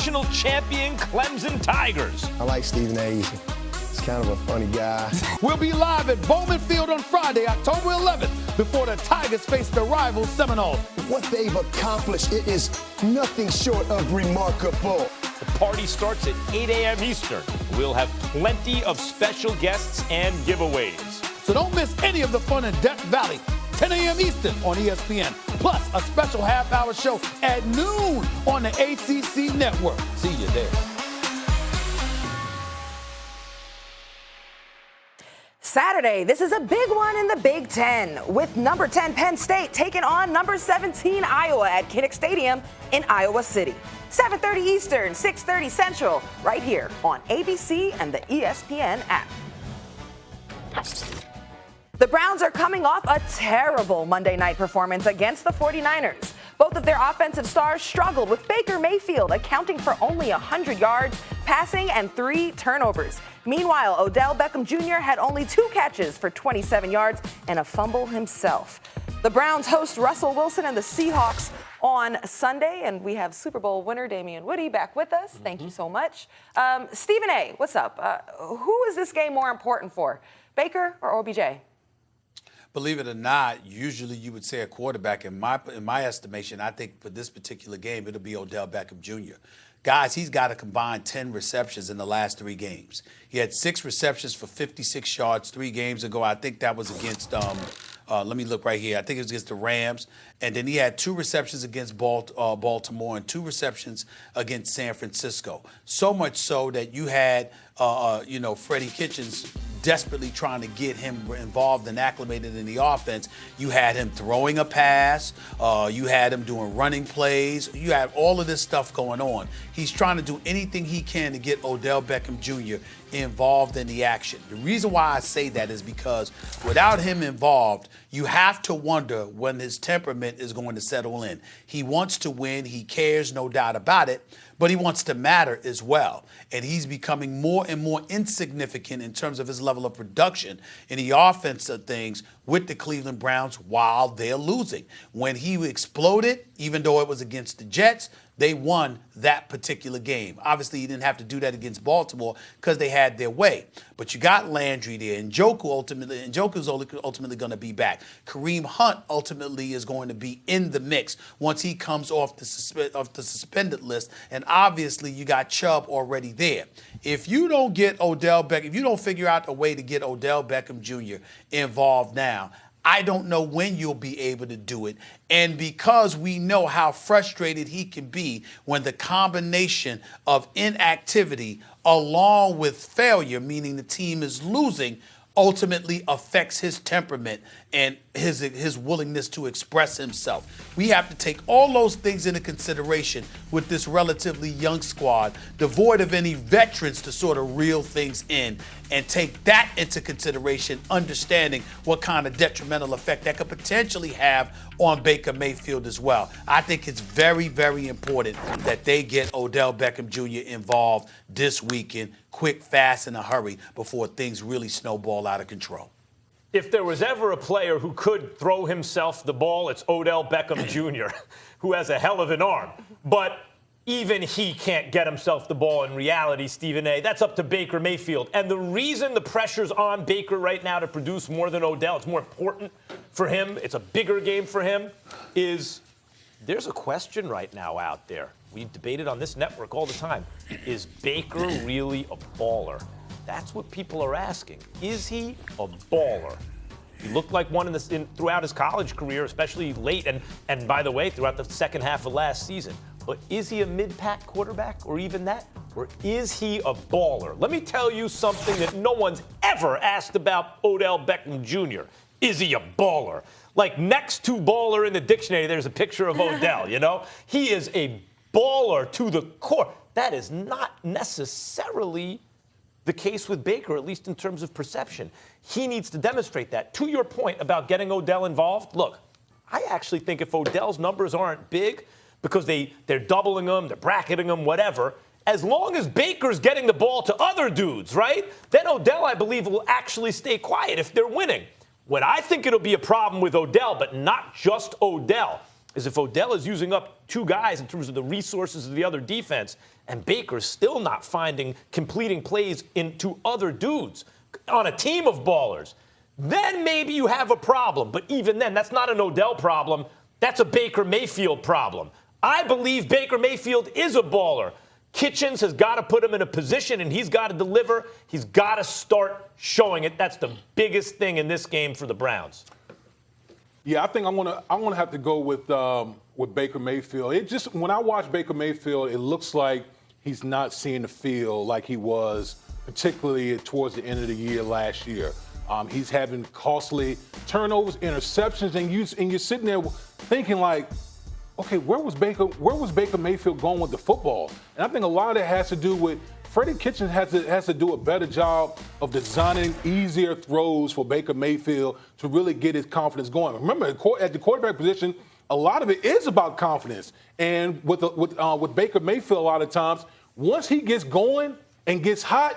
national champion Clemson Tigers. I like Stephen A. He's kind of a funny guy. We'll be live at Bowman Field on Friday, October 11th, before the Tigers face their rival Seminoles. What they've accomplished, it is nothing short of remarkable. The party starts at 8 a.m. Eastern. We'll have plenty of special guests and giveaways. So don't miss any of the fun in Death Valley. 10 a.m. Eastern on ESPN. Plus a special half-hour show at noon on the ACC Network. See you there. Saturday, this is a big one in the Big Ten, with number 10 Penn State taking on number 17 Iowa at Kinnick Stadium in Iowa City. 7:30 Eastern, 6:30 Central, right here on ABC and the ESPN app. The Browns are coming off a terrible Monday night performance against the 49ers. Both of their offensive stars struggled, with Baker Mayfield accounting for only 100 yards passing and 3 turnovers. Meanwhile, Odell Beckham Jr. had only 2 catches for 27 yards and a fumble himself. The Browns host Russell Wilson and the Seahawks on Sunday, and we have Super Bowl winner Damien Woody back with us. Thank you so much. Stephen A., what's up? Who is this game more important for, Baker or OBJ? Believe it or not, usually you would say a quarterback. In my estimation, I think for this particular game, it'll be Odell Beckham Jr. Guys, he's got a combined 10 receptions in the last 3 games. He had 6 receptions for 56 yards 3 games ago. I think that was against, let me look right here. I think it was against the Rams. And then he had 2 receptions against Baltimore and 2 receptions against San Francisco. So much so that you had, Freddie Kitchens desperately trying to get him involved and acclimated in the offense. You had him throwing a pass. You had him doing running plays. You had all of this stuff going on. He's trying to do anything he can to get Odell Beckham Jr. involved in the action. The reason why I say that is because without him involved, you have to wonder when his temperament is going to settle in. He wants to win. He cares, no doubt about it. But he wants to matter as well. And he's becoming more and more insignificant in terms of his level of production in the offense of things with the Cleveland Browns while they're losing. When he exploded, even though it was against the Jets, they won that particular game. Obviously, he didn't have to do that against Baltimore because they had their way. But you got Landry there, and Njoku's ultimately going to be back. Kareem Hunt ultimately is going to be in the mix once he comes off the suspended list. And obviously, you got Chubb already there. If you don't get Odell Beckham, if you don't figure out a way to get Odell Beckham Jr. involved now, I don't know when you'll be able to do it. And because we know how frustrated he can be when the combination of inactivity along with failure, meaning the team is losing, ultimately affects his temperament and his willingness to express himself. We have to take all those things into consideration with this relatively young squad, devoid of any veterans to sort of reel things in, and take that into consideration, understanding what kind of detrimental effect that could potentially have on Baker Mayfield as well. I think it's very, very important that they get Odell Beckham Jr. involved this weekend, quick, fast, in a hurry, before things really snowball out of control. If there was ever a player who could throw himself the ball, it's Odell Beckham Jr., who has a hell of an arm. But even he can't get himself the ball in reality, Stephen A. That's up to Baker Mayfield. And the reason the pressure's on Baker right now to produce more than Odell, it's more important for him, it's a bigger game for him, is there's a question right now out there. We debate it on this network all the time. Is Baker really a baller? That's what people are asking. Is he a baller? He looked like one throughout his college career, especially late, and by the way, throughout the second half of last season. But is he a mid-pack quarterback, or even that? Or is he a baller? Let me tell you something that no one's ever asked about Odell Beckham Jr. Is he a baller? Like, next to baller in the dictionary, there's a picture of Odell, you know? He is a baller to the core. That is not necessarily the case with Baker, at least in terms of perception. He needs to demonstrate that. To your point about getting Odell involved, look, I actually think if Odell's numbers aren't big because they're doubling him, they're bracketing him, whatever, as long as Baker's getting the ball to other dudes, right, then Odell, I believe, will actually stay quiet if they're winning. What I think it'll be a problem with Odell, but not just Odell, is if Odell is using up two guys in terms of the resources of the other defense, and Baker's still not completing plays into other dudes on a team of ballers, then maybe you have a problem. But even then, that's not an Odell problem. That's a Baker Mayfield problem. I believe Baker Mayfield is a baller. Kitchens has got to put him in a position, and he's got to deliver. He's got to start showing it. That's the biggest thing in this game for the Browns. Yeah, I think I'm gonna have to go with Baker Mayfield. It just, when I watch Baker Mayfield, it looks like he's not seeing the field like he was, particularly towards the end of the year last year. He's having costly turnovers, interceptions, and you're sitting there thinking like, okay, where was Baker Mayfield going with the football? And I think a lot of that has to do with Freddie Kitchens has to do a better job of designing easier throws for Baker Mayfield to really get his confidence going. Remember, at the quarterback position, a lot of it is about confidence. And with Baker Mayfield, a lot of times, once he gets going and gets hot,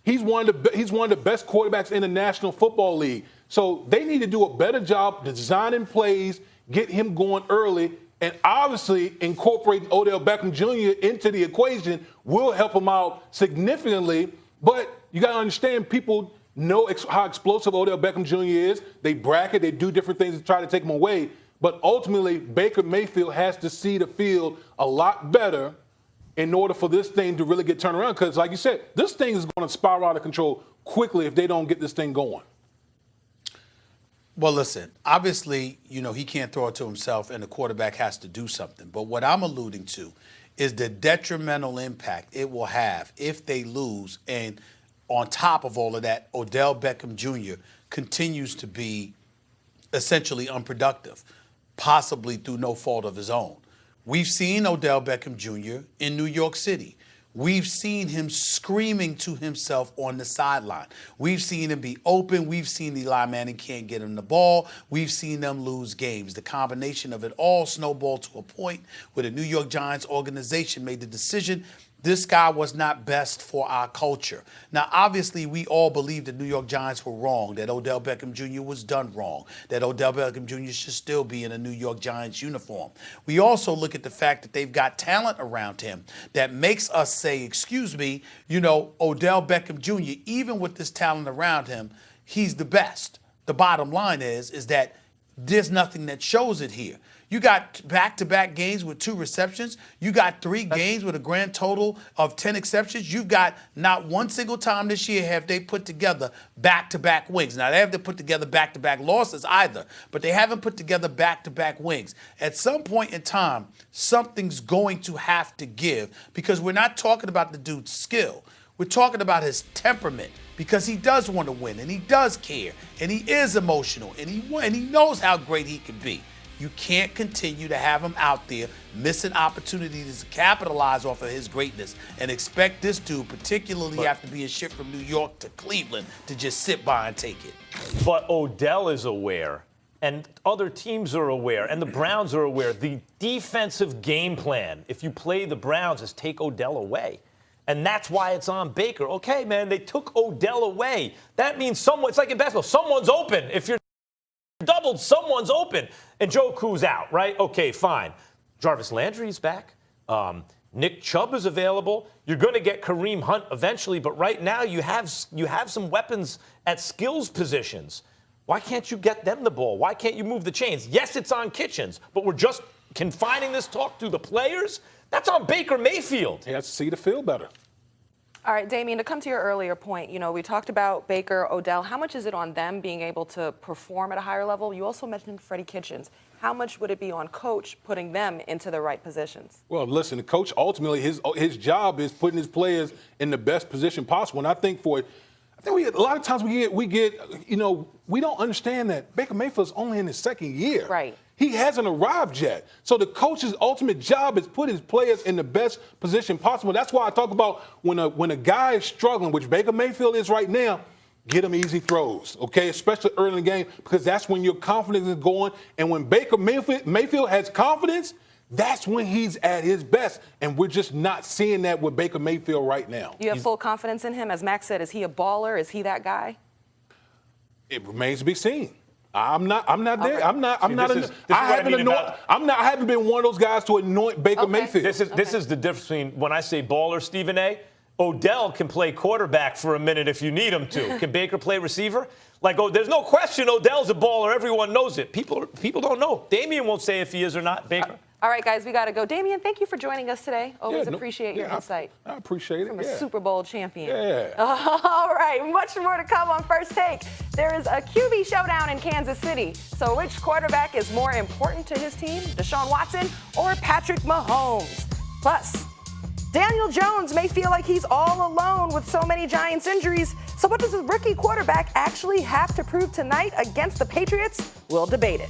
he's one of the best quarterbacks in the National Football League. So they need to do a better job designing plays, get him going early, and obviously incorporating Odell Beckham Jr. into the equation will help him out significantly. But you got to understand, people know how explosive Odell Beckham Jr. is. They bracket, they do different things to try to take him away. But ultimately, Baker Mayfield has to see the field a lot better in order for this thing to really get turned around. Because, like you said, this thing is going to spiral out of control quickly if they don't get this thing going. Well, listen, obviously, he can't throw it to himself and the quarterback has to do something. But what I'm alluding to is the detrimental impact it will have if they lose. And on top of all of that, Odell Beckham Jr. continues to be essentially unproductive, possibly through no fault of his own. We've seen Odell Beckham Jr. in New York City. We've seen him screaming to himself on the sideline. We've seen him be open. We've seen Eli Manning can't get him the ball. We've seen them lose games. The combination of it all snowballed to a point where the New York Giants organization made the decision this guy was not best for our culture. Now, obviously, we all believe the New York Giants were wrong, that Odell Beckham Jr. was done wrong, that Odell Beckham Jr. should still be in a New York Giants uniform. We also look at the fact that they've got talent around him that makes us say, excuse me, Odell Beckham Jr., even with this talent around him, he's the best. The bottom line is that there's nothing that shows it here. You got back-to-back games with 2 receptions. You got 3 games with a grand total of 10 exceptions. You've got not one single time this year have they put together back-to-back wins. Now, they haven't put together back-to-back losses either, but they haven't put together back-to-back wins. At some point in time, something's going to have to give because we're not talking about the dude's skill. We're talking about his temperament because he does want to win and he does care and he is emotional and he knows how great he can be. You can't continue to have him out there missing opportunities to capitalize off of his greatness and expect this dude, particularly after being shipped from New York to Cleveland, to just sit by and take it. But Odell is aware, and other teams are aware, and the Browns are aware. The defensive game plan, if you play the Browns, is take Odell away. And that's why it's on Baker. Okay, man, they took Odell away. That means it's like in basketball, someone's open. If you're doubled, someone's open. And Njoku's out, right? Okay, fine. Jarvis Landry's back. Nick Chubb is available. You're going to get Kareem Hunt eventually, but right now you have some weapons at skills positions. Why can't you get them the ball? Why can't you move the chains? Yes, it's on Kitchens, but we're just confining this talk to the players. That's on Baker Mayfield. He has to see the field better. All right, Damien, to come to your earlier point, we talked about Baker, Odell. How much is it on them being able to perform at a higher level? You also mentioned Freddie Kitchens. How much would it be on coach putting them into the right positions? Well, listen, the coach ultimately his job is putting his players in the best position possible. And I think a lot of times we don't understand that Baker Mayfield's only in his second year. Right. He hasn't arrived yet. So the coach's ultimate job is put his players in the best position possible. That's why I talk about when a guy is struggling, which Baker Mayfield is right now, get him easy throws, okay, especially early in the game, because that's when your confidence is going. And when Baker Mayfield has confidence, that's when he's at his best. And we're just not seeing that with Baker Mayfield right now. You have full confidence in him? As Max said, is he a baller? Is he that guy? It remains to be seen. I'm not there. Okay. I'm not. I haven't been one of those guys to anoint Baker Mayfield. This is the difference between when I say baller, Stephen A. Odell can play quarterback for a minute if you need him to. Can Baker play receiver? Like, there's no question Odell's a baller. Everyone knows it. People don't know. Damian won't say if he is or not. Baker. All right, guys, we got to go. Damian, thank you for joining us today. Always appreciate your insight. I appreciate it. From a Super Bowl champion. Yeah. All right, much more to come on First Take. There is a QB showdown in Kansas City. So which quarterback is more important to his team, Deshaun Watson or Patrick Mahomes? Plus, Daniel Jones may feel like he's all alone with so many Giants injuries. So what does a rookie quarterback actually have to prove tonight against the Patriots? We'll debate it.